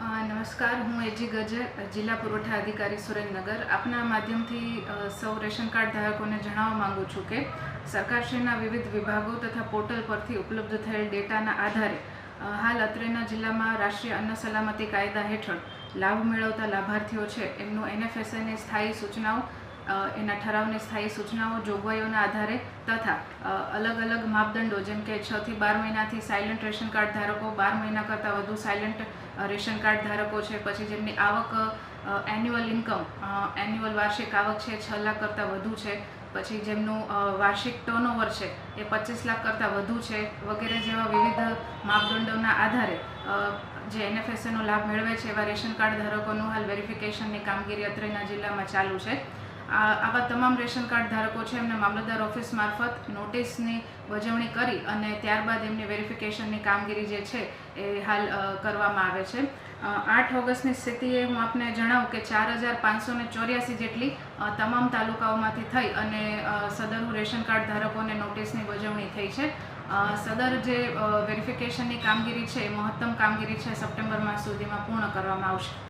નમસ્કાર, હું એજી ગજર, જિલ્લા પુરવઠા અધિકારી સુરેન્દ્રનગર. આપના માધ્યમથી સૌ રેશન કાર્ડ ધારકોને જણાવવા માંગુ છું કે સરકારશ્રીના વિવિધ વિભાગો તથા પોર્ટલ પરથી ઉપલબ્ધ થયેલ ડેટાના આધારે હાલ અત્રેના જિલ્લામાં રાષ્ટ્રીય અન્ન સલામતી કાયદા હેઠળ લાભ મેળવતા લાભાર્થીઓ છે એમનું NFSAની સ્થાયી સૂચનાઓ, એના ઠરાવની સ્થાયી સૂચનાઓ, જોગવાઈઓના આધારે તથા અલગ અલગ માપદંડો જેમ કે 6 થી 12 મહિનાથી સાયલન્ટ રેશન કાર્ડ ધારકો, 12 મહિના કરતાં વધુ સાયલન્ટ રેશન કાર્ડ ધારકો છે, પછી જેમની આવક એન્યુઅલ ઇન્કમ, એન્યુઅલ વાર્ષિક આવક છે 6 લાખ કરતાં વધુ છે, પછી જેમનું વાર્ષિક ટર્નઓવર છે એ 25 લાખ કરતાં વધુ છે, વગેરે જેવા વિવિધ માપદંડોના આધારે જે NFSAનો લાભ મેળવે છે એવા રેશન કાર્ડ ધારકોનું હાલ વેરિફિકેશનની કામગીરી અત્રેના જિલ્લામાં ચાલુ છે. આવા તમામ રેશન કાર્ડ ધારકો છે એમને મામલતદાર ઓફિસ મારફત નોટિસની વજવણી કરી અને ત્યારબાદ એમની વેરિફિકેશનની કામગીરી જે છે એ હાલ કરવામાં આવે છે. 8 ઓગસ્ટની સ્થિતિએ હું આપને જણાવું કે 4584 જેટલી તમામ તાલુકાઓમાંથી થઈ અને સદરનું રેશન કાર્ડ ધારકોને નોટિસની વજવણી થઈ છે. સદર જે વેરિફિકેશનની કામગીરી છે એ મહત્તમ કામગીરી છે સપ્ટેમ્બર માસ સુધીમાં પૂર્ણ કરવામાં આવશે.